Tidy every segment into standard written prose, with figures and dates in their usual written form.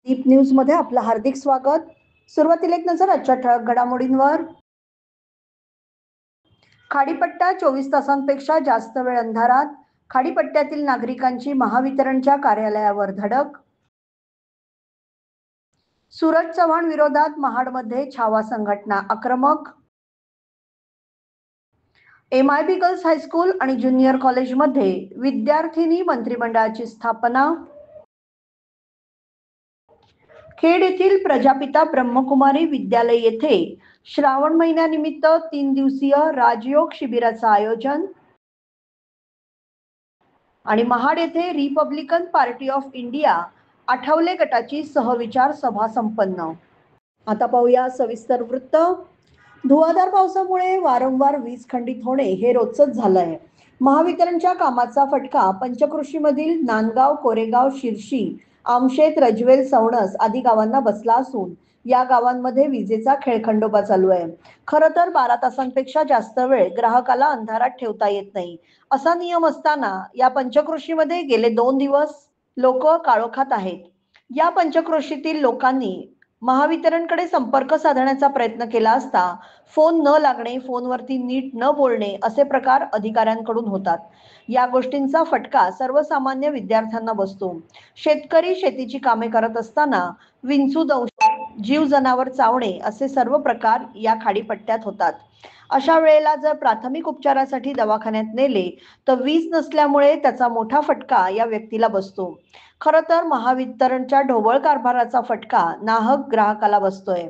दीप news मध्ये आपलं हार्दिक स्वागत। सुरुवातीला एक नजर आजच्या ठळक घडामोडींवर। खाडीपट्टा 24 तासांपेक्षा जास्त वेळ अंधारात, खाडीपट्ट्यातील नागरिकांची महावितरणच्या कार्यालयावर धडक। सूरज चव्हाण विरोधात महाडमध्ये छावा संघटना आक्रमक। MIB गर्ल्स हायस्कूल आणि ज्युनियर कॉलेजमध्ये विद्यार्थिनी मंत्रिमंडळाची स्थापना। खेड येथील प्रजापिता ब्रह्मकुमारी विद्यालय येथे श्रावण महिन्यानिमित्त 3 दिवसीय राजयोग शिबिराचं आयोजन। आणि महाड येथे Republican party of India Athawale गटाची सहविचार सभा संपन्न। आता पाहूया सविस्तर वृत्त। धुवाधार पावसामुळे वारंवार वीज खंडित होणे हे रोजच झालंय। महावितरणच्या कामाचा फटका पंचकृषीमधील नांदगाव, कोरेगाव, शिरशी, आमशेत, रजवेल, सवणस आदी गावांना बसला असून या गावांमध्ये विजेचा खेळखंडोबा चालू आहे। खरं तर 12 तासांपेक्षा जास्त वेळ ग्राहकाला अंधारात ठेवता येत नाही असा नियम असताना या पंचकृषीमध्ये गेले 2 दिवस लोक काळोखात आहेत। या पंचकृषीतील लोकांनी महावितरणकडे संपर्क साधण्याचा प्रयत्न केला असता फोन न लागणे, फोनवरती नीट न बोलणे असे प्रकार अधिकाऱ्यांकडून होतात। या गोष्टींचा फटका सर्वसामान्य विद्यार्थ्यांना बसतो। शेतकरी शेतीची कामे करत असताना विंचू दंश, जीव जनावर चावणे असे सर्व प्रकार या खाडीपट्ट्यात होतात। अशा वेळेला जर प्राथमिक उपचारासाठी दवाखान्यात नेले तर वीज नसल्यामुळे त्याचा मोठा फटका या व्यक्तीला बसतो। खरं तर महावितरणच्या ढोबळ कारभाराचा फटका नाहक ग्राहकाला बसतोय।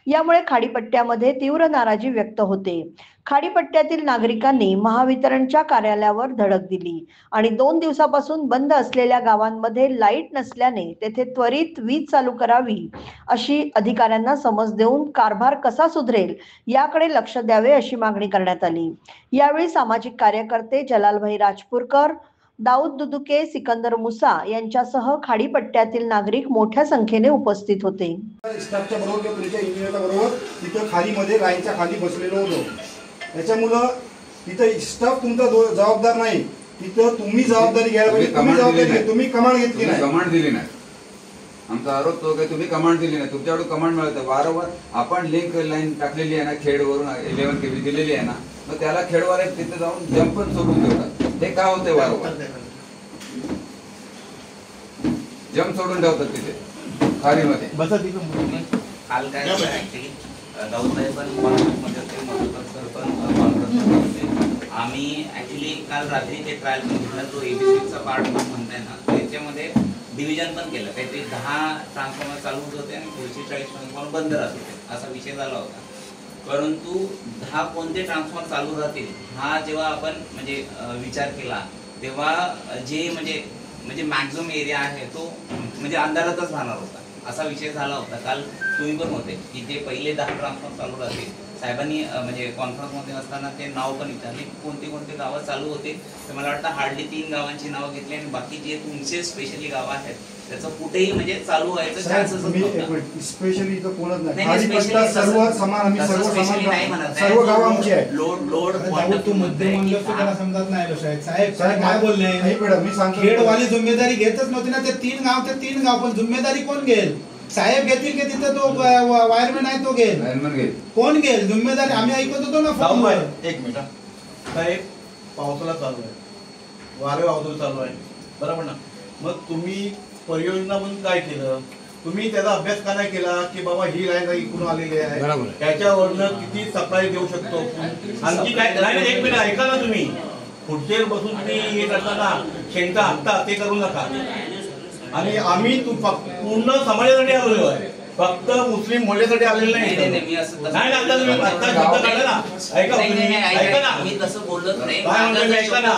यामुळे खाडीपट्ट्यामध्ये तीव्र नाराजी व्यक्त होते। खाडीपट्ट्यातील नागरिकांनी महावितरणच्या कार्यालयावर धडक दिली आणि 2 दिवसापासून बंद असलेल्या गावांमध्ये लाईट नसल्याने तेथे त्वरित वीज चालू करावी अशी अधिकाऱ्यांना समज देऊन कारभार कसा सुधरेल याकडे लक्ष द्यावे अशी मागणी करण्यात आली। यावेळी सामाजिक कार्यकर्ते जलालभाई राजपूरकर, दाऊद दुदुके, सिकंदर मुसा यांच्यासह खाडीपट्ट्यातील नागरिक मोठ्या संख्येने उपस्थित होते। स्टाफच्या बरोबर किंवा तुमच्या इंजिनियरच्या बरोबर तिथं खालीमध्ये लाईनच्या खाली बसलेलो होतो। त्याच्यामुळं तिथं स्टाफ तुमचा जबाबदार नाही, तिथं तुम्ही जबाबदारी घ्यायला पाहिजे। तुम्ही जबाबदारी घ्या, तुम्ही कमांड घेतली नाही, कमांड दिली नाही। आमचा आरोप तो की तुम्ही कमांड दिली नाही, तुमच्याकडून कमांड मिळते। वारंवार आपण लिंक लाईन टाकलेली आहे ना, खेडवरून 11 kV दिलेली आहे ना, मग त्याला खेडवाले तिथे जाऊन जंपन सोडून ठेवतात। हे का होते? वारंवार जंप सोडून ठेवतात तिथे खालीमध्ये। काल काय दाऊदभाई पण कॉन्फरन्समध्ये होते, मधुकर सर पण कॉन्फरन्समध्ये होते। आम्ही ऍक्च्युली काल रात्री ते ट्रायल पण घेतला, जो एबीसीचा पार्ट म्हणताय ना, त्याच्यामध्ये डिव्हिजन पण केलं। काहीतरी 10 ट्रान्सफॉर्मर चालू होत होते आणि पुढचे 40 ट्रान्सफॉर्मर बंद राहत होते, असा विषय झाला होता। परंतु 10 कोणते ट्रान्सफॉर्मर चालू राहतील हा जेव्हा आपण म्हणजे विचार केला तेव्हा जे म्हणजे मॅक्झिमम एरिया आहे तो म्हणजे अंधारातच राहणार होता, असा विषय झाला होता। काल तुम्ही पण होते की जे पहिले 10 ट्रान्सफॉर्मर चालू राहतील, साहेबांनी म्हणजे कॉन्फरन्समध्ये असताना ते नाव पण विचारले कोणते कोणते गावं चालू होते। तर मला वाटतं हार्डली 3 गावांची नावं घेतली आणि बाकी जे तुमचे स्पेशली गावं आहेत त्याचं कुठेही म्हणजे चालू व्हायचं चान्सेस नव्हता। स्पेशली इथं कोणच नाही, खाडीपट्टा सर्व समान, आम्ही सर्व समान, सर्व गाव आमची आहे। लोड तू मुद्दे म्हणलं तर त्याला समजत नाही साहेब काय बोलले? मी सांगतो खेडवाली जिम्मेदारी घेतच नव्हती ना, ते 3 गाव पण जिम्मेदारी कोण घेईल? साहेब घेतील की तिथं तो वायरमॅन आहे तो घेईल? कोण घेईल जिम्मेदारी? आम्ही ऐकत होतो ना फोनवर। एक मिनिट साहेब, पावसाला चालू आहे, वारे वादळ चालू आहे, बरोबर ना? मग तुम्ही परियोजना म्हणून काय केलं? तुम्ही त्याचा अभ्यास का नाही केला की बाबा ही लाईन इकडून आलेली आहे, त्याच्यावरनं किती सप्लाय देऊ शकतो? आणखी काय नाही? एक मिनिट ऐका ना, तुम्ही पुढचे बसून तुम्ही हे करताना शेंगचा हप्ता ते करू नका। आणि आम्ही पूर्ण समाजासाठी आलेलो आहे, फक्त मुस्लिम मोहल्ल्यासाठी आलेलो नाही। मी असं नाही आता तुम्ही आता शब्द काढला ना, ऐका ऐका ना, मी तसं बोलत नाही। ऐका ना,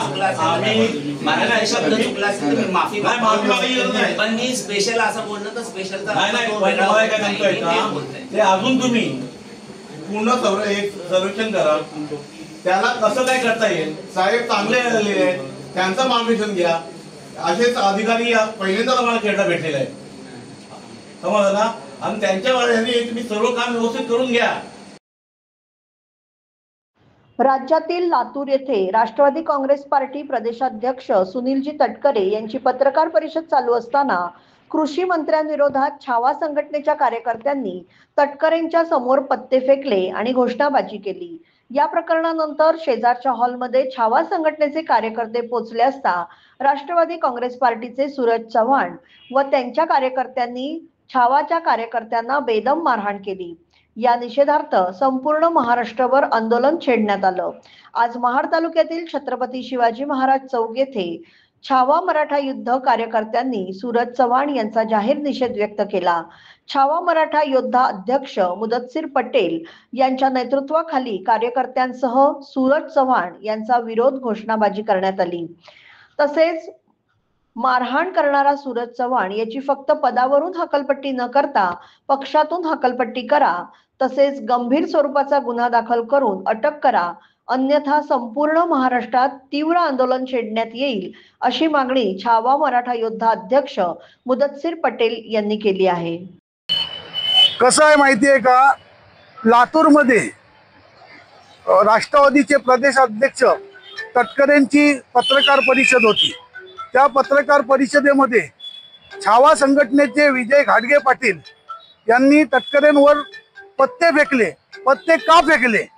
आम्ही माझा शब्द चुकला असेल तर माफी नाही, पण मी स्पेशल असं बोललं तर स्पेशलचा ते अजून तुम्ही पूर्ण सर्वेक्षण करा, त्याला कसं काय करता येईल। साहेब चांगले आलेले आहेत, त्यांचं मार्गदर्शन घ्या। असेच अधिकारी पहिल्यांदा तुम्हाला खेळता भेटलेला आहे, समजलं ना? आणि त्यांच्या वेळेने तुम्ही सर्व काम व्यवस्थित करून घ्या। राज्यातील लातूर येथे राष्ट्रवादी काँग्रेस पार्टी प्रदेशाध्यक्ष सुनीलजी तटकरे यांची पत्रकार परिषद चालू असताना कृषी मंत्र्यांविरोधात छावा संघटनेच्या कार्यकर्त्यांनी तटकरेंच्या समोर पत्ते फेकले आणि घोषणाबाजी केली। या प्रकरणानंतर शेजारच्या हॉलमध्ये छावा संघटनेचे कार्यकर्ते पोहोचले असता राष्ट्रवादी काँग्रेस पार्टीचे सूरज चव्हाण व त्यांच्या कार्यकर्त्यांनी छावाच्या कार्यकर्त्यांना बेदम मारहाण केली। या निषेधार्थ संपूर्ण महाराष्ट्रभर आंदोलन छेडण्यात आलं। आज महाड तालुक्यातील छत्रपती शिवाजी महाराज चौक येथे छावा मराठा युद्ध कार्यकर्त्यांनी सूरज चव्हाण यांचा जाहीर निषेध व्यक्त केला। छावा मराठा योद्धा अध्यक्ष मुदत्सीर पटेल यांच्या नेतृत्वाखाली कार्यकर्त्यांसह सूरज चव्हाण यांचा विरोध घोषणाबाजी करण्यात आली। तसेच मारहाण करणारा सूरज चव्हाण याची फक्त पदावरून हकलपट्टी न करता पक्षातून हकलपट्टी करा, तसेच गंभीर स्वरूपाचा गुन्हा दाखल करून अटक करा, अन्यथा संपूर्ण महाराष्ट्रात तीव्र आंदोलन छेडण्यात येईल, अशी मागणी छावा मराठा योद्धा अध्यक्ष मुदत्सीर पटेल यांनी केली आहे। कसं आहे माहिती आहे का, लातूरमध्ये राष्ट्रवादीचे प्रदेश अध्यक्ष तटकरेंची पत्रकार परिषद होती। त्या पत्रकार परिषदेमध्ये छावा संघटनेचे विजय घाडगे पाटील यांनी तटकरेंवर पत्ते फेकले। पत्ते का फेकले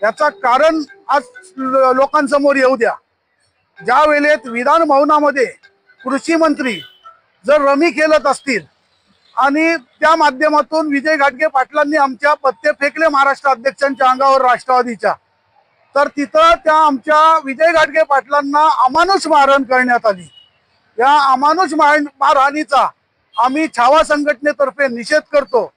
याचा कारण आज लोकांसमोर येऊ द्या। ज्या वेळेत विधान भवनामध्ये कृषी मंत्री जर रमी खेळत असतील आणि त्या माध्यमातून विजय घाडगे पाटलांनी आमच्या पत्ते फेकले महाराष्ट्र अध्यक्षांच्या अंगावर राष्ट्रवादीच्या, तर तिथं त्या आमच्या विजय घाडगे पाटलांना अमानुष मारहाण करण्यात आली। या अमानुष मारहाणीचा आम्ही छावा संघटनेतर्फे निषेध करतो।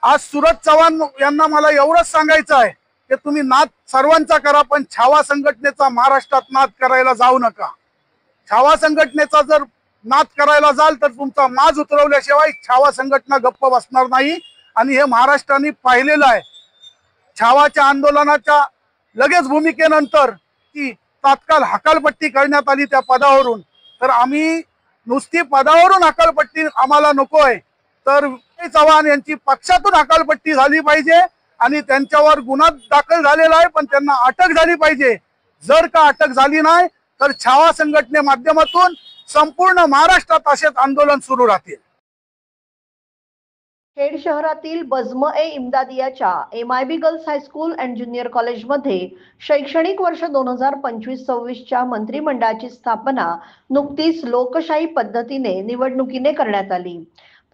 आज सूरज चव्हाण यांना मला एवढंच सांगायचं आहे की तुम्ही नाद सर्वांचा करा, पण छावा संघटनेचा महाराष्ट्रात नाद करायला जाऊ नका। छावा संघटनेचा जर नाद करायला जाल तर तुमचा माज उतरवल्याशिवाय छावा संघटना गप्प बसणार नाही। आणि हे महाराष्ट्राने पाहिलेलं आहे। छावाच्या आंदोलनाच्या लगेच भूमिकेनंतर की तात्काळ हकालपट्टी करण्यात आली त्या पदावरून, तर आम्ही नुसती पदावरून हकालपट्टी आम्हाला नकोय, तर चव्हाण यांची पक्षातून हकालपट्टी झाली पाहिजे आणि त्यांच्यावर गुन्हा दाखल झालेला आहे, पण त्यांना अटक झाली पाहिजे। जर का अटक झाली नाही तर छावा संघटने माध्यमातून संपूर्ण महाराष्ट्रात असेच आंदोलन सुरू राहतील। खेड शहरातील बजम-ए-इम्दादियाच्या MIB girls high school and junior कॉलेजमध्ये शैक्षणिक वर्ष 2025-26च्या मंत्रिमंडळाची स्थापना नुकतीच लोकशाही पद्धतीने निवडणुकीने करण्यात आली।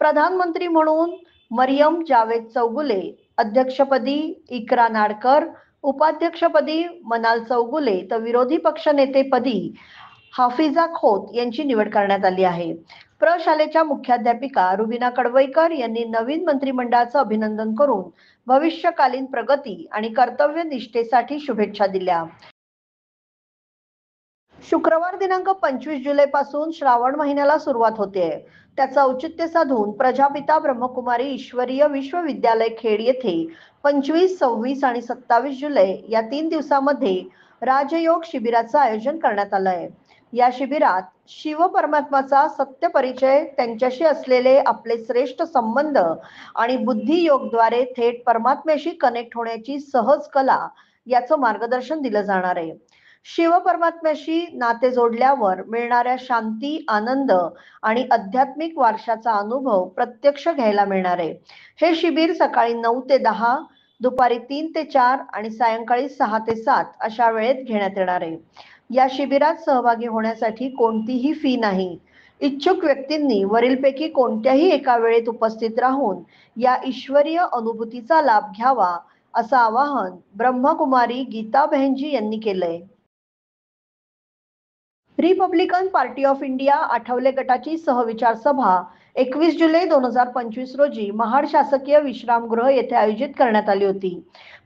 प्रधानमंत्री म्हणून मरियम जावेद चौगुले, अध्यक्षपदी इकरा नाडकर, उपाध्यक्षपदी मनाल चौगुले तर विरोधी पक्षनेतेपदी हाफिजा खोत यांची निवड करण्यात आली आहे। प्रशालेच्या मुख्याध्यापिका रुबिना कडवईकर यांनी नवीन मंत्रिमंडळाचं अभिनंदन करून भविष्यकालीन प्रगती आणि कर्तव्य निष्ठेसाठी शुभेच्छा दिल्या। शुक्रवार दिनांक 25 जुलैपासून श्रावण महिन्याला सुरुवात होते। त्याचं औचित्य साधून प्रजापिता ब्रह्मकुमारी ईश्वरीय विश्वविद्यालय खेड येथे 25, 26 आणि 27 जुलै या 3 दिवसांमध्ये राजयोग शिबिराचं आयोजन करण्यात आलं आहे। या शिबिरात शिव परमात्माचा सत्य परिचय, त्यांच्याशी असलेले आपले श्रेष्ठ संबंध आणि बुद्धी योगद्वारे थेट परमात्म्याशी कनेक्ट होण्याची सहज कला याचं मार्गदर्शन दिलं जाणार आहे। शिव परमात्म्याशी नाते जोडल्यावर मिळणाऱ्या शांती, आनंद आणि आध्यात्मिक वारशाचा अनुभव प्रत्यक्ष घ्यायला मिळणार आहे। हे शिबिर सकाळी 9 ते 10, दुपारी 3 ते 4 आणि सायंकाळी 6 ते 7 अशा वेळेत घेण्यात येणार आहे। या शिबिरात सहभागी होण्यासाठी कोणतीही फी नाही। इच्छुक व्यक्तींनी वरीलपैकी कोणत्याही एका वेळेत उपस्थित राहून या ईश्वरीय अनुभूतीचा लाभ घ्यावा असं आवाहन ब्रह्मकुमारी गीता बहनजी यांनी केलंय। Republican party of India Athawale गटाची सहविचार सभा 21 जुलै 2025 रोजी महाड शासकीय विश्रामगृह येथे आयोजित करण्यात आली होती।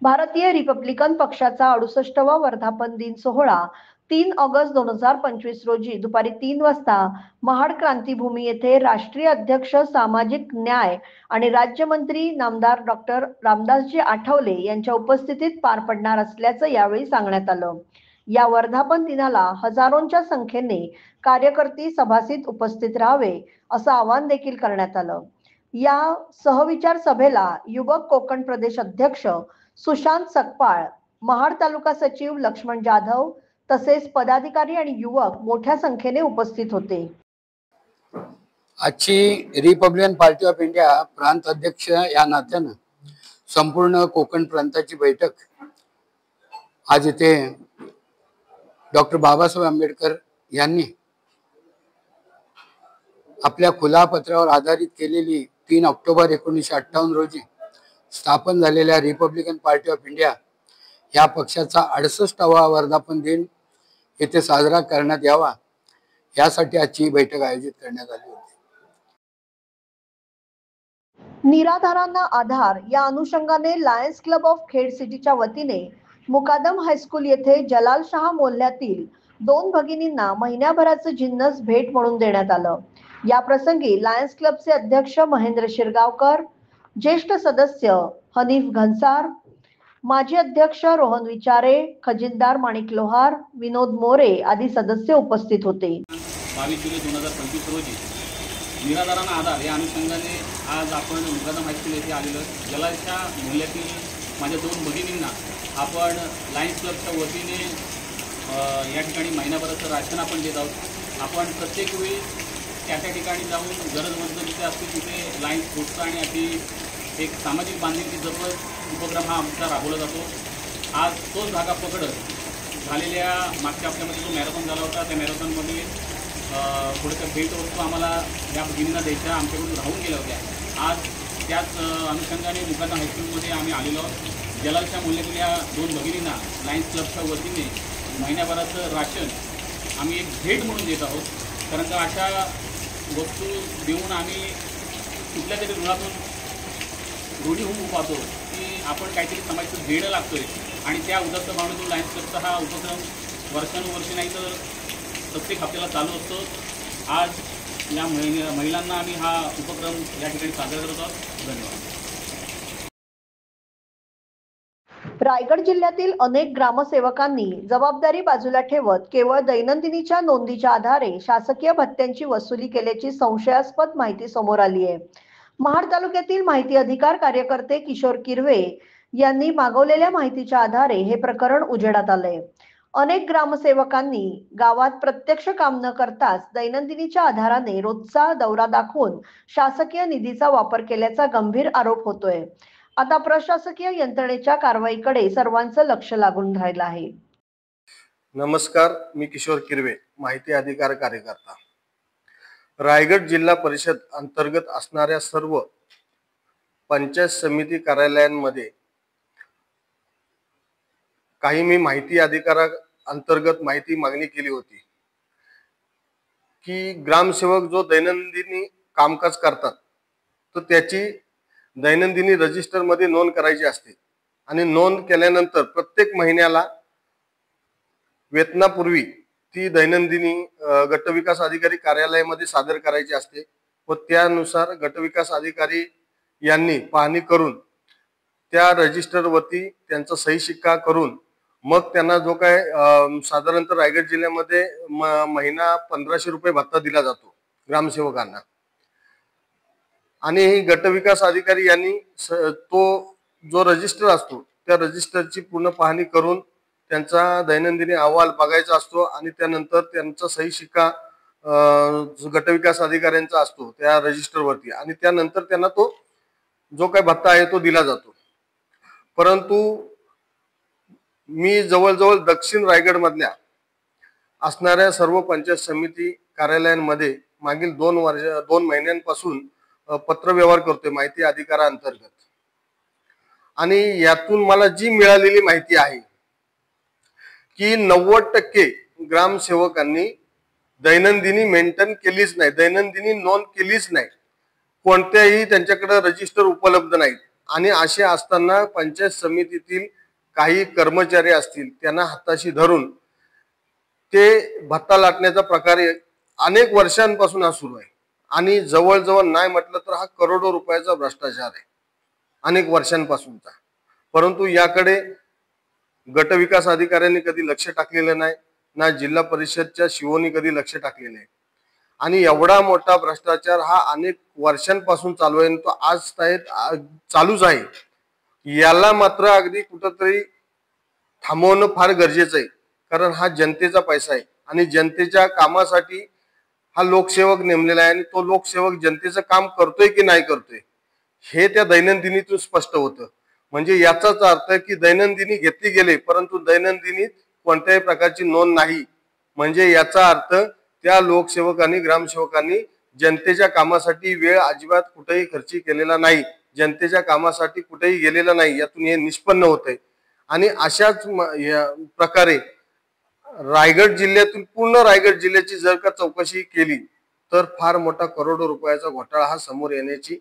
भारतीय रिपब्लिकन पक्षाचा 68वा वर्धापन दिन सोहळा 3 ऑगस्ट 2025 रोजी दुपारी 3 वाजता महाड क्रांतीभूमी येथे राष्ट्रीय अध्यक्ष सामाजिक न्याय आणि राज्यमंत्री नामदार डॉक्टर रामदासजी आठवले यांच्या उपस्थितीत पार पडणार असल्याचं यावेळी सांगण्यात आलं। या वर्धापन दिनाला हजारोंच्या संख्येने कार्यकर्ते सभासीत उपस्थित राहावे असं आवाहन देखील करण्यात आलं। या सहविचार सभेला युवक कोकण प्रदेश अध्यक्ष सुशांत सकपाळ, महाड तालुका सचिव लक्ष्मण जाधव तसेच पदाधिकारी आणि युवक मोठ्या संख्येने उपस्थित होते। आजची रिपब्लिकन पार्टी ऑफ इंडिया प्रांत अध्यक्ष या नात्यानं संपूर्ण कोकण प्रांताची बैठक आज इथे डॉक्टर बाबासाहेब आंबेडकर यांनी आपल्या खुला पत्रावर आधारित केलेली 3 ऑक्टोबर 1958 रोजी स्थापन झालेल्या रिपब्लिकन पार्टी ऑफ इंडिया या पक्षाचा 68वा वर्धापन दिन येथे साजरा करण्यात यावा यासाठी आजची बैठक आयोजित करण्यात आली होती. निराधारांना आधार या अनुषंगाने लायन्स क्लब ऑफ खेड सिटीच्या वतीने मुकादम हायस्कूल येथे जलालशाह मोहल्ल्यातील 2 भगिनींना महिन्याभराचं जिन्नस भेट म्हणून देण्यात आलं. या प्रसंगी लायन्स क्लबचे अध्यक्ष महेंद्र शिरगावकर, ज्येष्ठ सदस्य हनीफ घनसार, माजी अध्यक्ष रोहन विचारे, खजिनदार माणिक लोहार, विनोद मोरे आदी सदस्य उपस्थित होते. 22 जुलै 2025 रोजी निराधारांना आधार या अनुषंगाने आज आपण मुकादम हायस्कूल येथे आलेलो. जलालशाह मोहल्ल्यातील माझ्या 2 भगिनींना आपण लायन्स क्लबच्या वतीने या ठिकाणी महिन्याभराचं राशन आपण देत आहोत. आपण प्रत्येक वेळी त्या ठिकाणी जाऊन गरजवंत जिथे असतील तिथे लायन्स पोचतं आणि अशी एक सामाजिक बांधिलकी जपत उपक्रम हा आमचा राबवला जातो. आज तोच धागा पकडत झालेल्या मागच्या हप्त्यामध्ये जो मॅरेथॉन झाला होता त्या मॅरेथॉनमध्ये थोडंसं भेटवस्तू आम्हाला या भगिनींना द्यायच्या आमच्याकडून राहून गेल्या होत्या. आज त्याच अनुषंगाने मुकादम हायस्कूलमध्ये आम्ही आलेलो आहोत. जलालशाह मोहल्ल्यातील या 2 भगिनींना लायन्स क्लबच्या वतीने महिन्याभराचं राशन आम्ही एक भेट म्हणून देत आहोत. कारण का अशा वस्तू देऊन आम्ही कुठल्या तरी ऋणातून ऋणी होऊन पाहतो की आपण काहीतरी समाजाचं देणं लागतोय आणि त्या उदात्त भावनेतून लायन्स क्लबचा हा उपक्रम वर्षानुवर्षे नाही तर प्रत्येक हप्त्याला चालू असतो. आज या महिलांना आम्ही हा उपक्रम या ठिकाणी साजरा करत आहोत. धन्यवाद. रायगड जिल्ह्यातील अनेक ग्रामसेवकांनी जबाबदारी बाजूला ठेवत केवळ दैनंदिनीच्या नोंदीच्या आधारे शासकीय भत्त्यांची वसुली केल्याची संशयास्पद माहिती समोर आली आहे. महाड तालुक्यातील माहिती अधिकार कार्यकर्ते किशोर किरवे यांनी मागवलेल्या माहितीच्या आधारे हे प्रकरण उजेडात आलंय. अनेक ग्रामसेवकांनी गावात प्रत्यक्ष काम न करताच दैनंदिनीच्या आधाराने रोजचा दौरा दाखवून शासकीय निधीचा वापर केल्याचा गंभीर आरोप होतोय. आता प्रशासकीय यंत्रणेच्या कारवाईकडे सर्वांचं लक्ष लागून राहिलं आहे. नमस्कार, मी किशोर किरवे, माहिती अधिकार कार्यकर्ता. रायगड जिल्हा परिषद अंतर्गत असणाऱ्या सर्व पंचायत समिती कार्यालयांमध्ये काही मी माहिती अधिकारा अंतर्गत माहिती मागणी केली होती की ग्रामसेवक जो दैनंदिनी कामकाज करतात तर त्याची दैनंदिनी रजिस्टर मध्ये नोंद करायची असते आणि नोंद केल्यानंतर प्रत्येक महिन्याला वेतनापूर्वी ती दैनंदिनी गटविकास अधिकारी कार्यालयामध्ये सादर करायची असते व त्यानुसार गटविकास अधिकारी यांनी पाहणी करून त्या रजिस्टरवरती त्यांचा सही शिक्का करून मग त्यांना जो काय साधारणतः रायगड जिल्ह्यामध्ये महिना 1500 रुपये भत्ता दिला जातो ग्रामसेवकांना. आणि गटविकास अधिकारी यांनी तो जो रजिस्टर असतो त्या रजिस्टरची पूर्ण पाहणी करून त्यांचा दैनंदिनी अहवाल बघायचा असतो आणि त्यानंतर त्यांचा सही शिक्का गटविकास अधिकाऱ्यांचा असतो त्या रजिस्टरवरती आणि त्यानंतर त्यांना तो जो काही भत्ता आहे तो दिला जातो. परंतु मी जवळजवळ दक्षिण रायगड मधल्या असणाऱ्या सर्व पंचायत समिती कार्यालयांमध्ये मागील 2 महिन्यांपासून पत्रव्यवहार करतोय माहिती अधिकाराअंतर्गत आणि यातून मला जी मिळालेली माहिती आहे की 90% ग्रामसेवकांनी दैनंदिनी मेंटेन केलीच नाही, दैनंदिनी नोंद केलीच नाही, कोणत्याही त्यांच्याकडे रजिस्टर उपलब्ध नाहीत. आणि असे असताना पंचायत समितीतील काही कर्मचारी असतील त्यांना हाताशी धरून ते भत्ता लाटण्याचा प्रकार अनेक वर्षांपासून हा सुरू आहे आणि जवळजवळ नाही म्हटलं तर हा करोडो रुपयाचा भ्रष्टाचार आहे अनेक वर्षांपासूनचा. परंतु याकडे गटविकास अधिकाऱ्यांनी कधी लक्ष टाकलेलं नाही, ना जिल्हा परिषदच्या शिवोनी कधी लक्ष टाकलेलं आहे. आणि एवढा मोठा भ्रष्टाचार हा अनेक वर्षांपासून चालू आहे, तो आज चालूच आहे. याला मात्र अगदी कुठंतरी थांबवणं फार गरजेचं आहे, कारण हा जनतेचा पैसा आहे आणि जनतेच्या कामासाठी हा लोकसेवक नेमलेला आहे आणि तो लोकसेवक जनतेचं काम करतोय की नाही करतोय हे त्या दैनंदिनीतून स्पष्ट होतं. म्हणजे याचाच अर्थ की दैनंदिनी घेतली गेले परंतु दैनंदिनीत कोणत्याही प्रकारची नोंद नाही. म्हणजे याचा अर्थ त्या लोकसेवकांनी ग्रामसेवकांनी जनतेच्या कामासाठी वेळ अजिबात कुठेही खर्ची केलेला नाही, जनतेच्या कामासाठी कुठेही गेलेला नाही, यातून हे निष्पन्न होतंय. आणि अशाच प्रकारे रायगड जिल्ह्यातून पूर्ण रायगड जिल्ह्याची जर का चौकशी केली तर फार मोठा करोडो रुपयाचा घोटाळा हा समोर येण्याची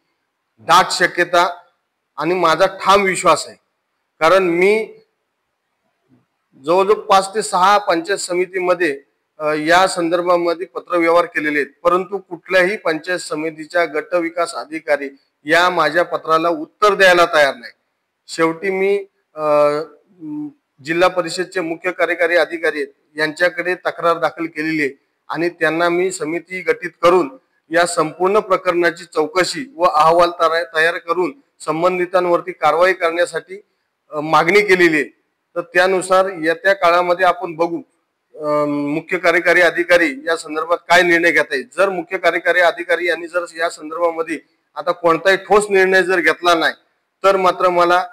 दाट शक्यता आणि माझा ठाम विश्वास आहे. कारण मी जवळजवळ 5 ते 6 पंचायत समितीमध्ये या संदर्भामध्ये पत्रव्यवहार केलेले आहेत, परंतु कुठल्याही पंचायत समितीच्या गट विकास अधिकारी या माझ्या पत्राला उत्तर द्यायला तयार नाही. शेवटी मी जिल्हा परिषदचे मुख्य कार्यकारी अधिकारी आहेत यांच्याकडे तक्रार दाखल केलेली आहे आणि त्यांना मी समिती गठीत करून या संपूर्ण प्रकरणाची चौकशी व अहवाल तयार करून संबंधितांवरती कारवाई करण्यासाठी मागणी केलेली आहे. तर त्यानुसार येत्या काळामध्ये आपण बघू मुख्य कार्यकारी अधिकारी या संदर्भात काय निर्णय घेत आहेत. जर मुख्य कार्यकारी अधिकारी यांनी जर या संदर्भामध्ये आता कोणताही ठोस निर्णय जर घेतला नाही तर मात्र मला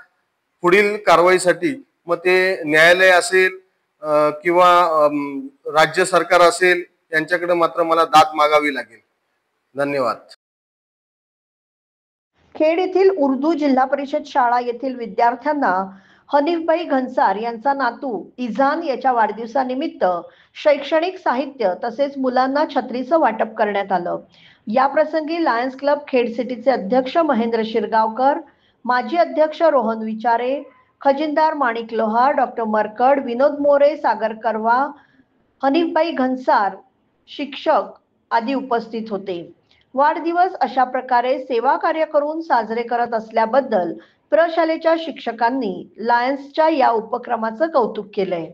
पुढील कारवाईसाठी मग ते न्यायालय असेल किंवा राज्य सरकार असेल यांच्याकडे मात्र मला दाद मागावी लागेल. धन्यवाद. खेड येथील उर्दू जिल्हा परिषद शाळा येथील विद्यार्थ्यांना हनीफबाई घनसार यांचा नातू इझान याच्या वाढदिवसानिमित्त शैक्षणिक साहित्य तसेच मुलांना छत्रीचं वाटप करण्यात आलं. या प्रसंगी लायन्स क्लब खेड सिटीचे अध्यक्ष महेंद्र शिरगावकर, माजी अध्यक्ष रोहन विचारे, खजिनदार माणिक लोहार, डॉक्टर मरकड, विनोद मोरे, सागर करवा, हनीफबाई घनसार, शिक्षक आदी उपस्थित होते. वाढदिवस अशा प्रकारे सेवा कार्य करून साजरे करत असल्याबद्दल प्रशालेच्या शिक्षकांनी लायन्सच्या या उपक्रमाचं कौतुक केलंय.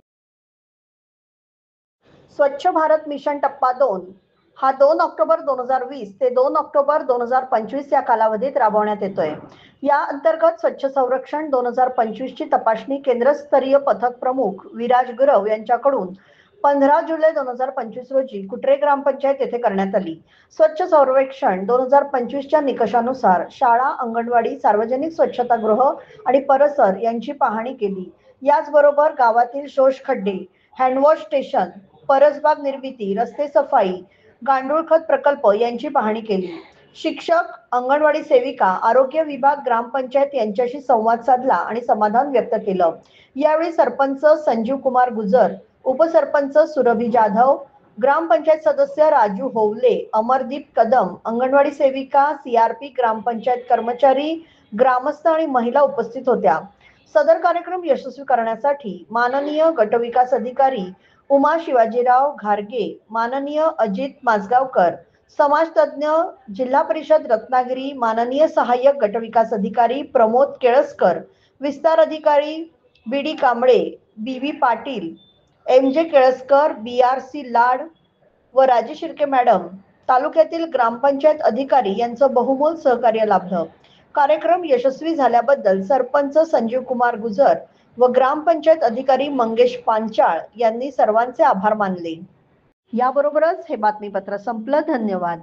स्वच्छ भारत मिशन टप्पा 2 हा 2 ऑक्टोबर 2020 ते 2 ऑक्टोबर 2025 या कालावधीत राबवण्यात येतोय. या अंतर्गत स्वच्छ संरक्षण 2025 ची तपासणी केंद्रस्तरीय पथक प्रमुख विराज गुरव यांच्याकडून 15 जुलै 2025 रोजी कुटरे ग्रामपंचायत येथे करण्यात आली. स्वच्छ सर्वेक्षण 2025 च्या निकषानुसार शाळा, अंगणवाडी, सार्वजनिक स्वच्छतागृह आणि परिसर यांची पाहणी केली. याचबरोबर गावातील शोष खड्डे, हँडवॉश स्टेशन, परसबाग निर्मिती, रस्ते सफाई, गांडूळ खत प्रकल्प यांची पाहणी केली. शिक्षक, अंगणवाडी सेविका, आरोग्य विभाग, ग्रामपंचायत यांच्याशी संवाद साधला आणि समाधान व्यक्त केलं. यावेळी सरपंच संजीव कुमार गुजर, उपसरपंच सुरभी जाधव, ग्रामपंचायत सदस्य राजू होवले, अमरदीप कदम, अंगणवाडी सेविका, सीआरपी, ग्रामपंचायत कर्मचारी, ग्रामस्थ आणि महिला उपस्थित होत्या. सदर कार्यक्रम यशस्वी करण्यासाठी माननीय गटविकास अधिकारी उमा शिवाजीराव घारगे, माननीय अजित माजगावकर, समाजतज्ञ जिल्हा परिषद रत्नागिरी, माननीय सहाय्यक गटविकास अधिकारी प्रमोद केळसकर, विस्तार अधिकारी बीडी कांबळे, बीव्ही पाटील, एमजे केळसकर, बीआरसी लाड व राजे शिर्के मॅडम, तालुक्यातील ग्रामपंचायत अधिकारी यांचं बहुमोल सहकार्य लाभलं. कार्यक्रम यशस्वी झाल्याबद्दल सरपंच संजीव कुमार गुजर व ग्रामपंचायत अधिकारी मंगेश पांचाळ यांनी सर्वांचे आभार मानले. याबरोबरच हे बातमीपत्र संपलं. धन्यवाद.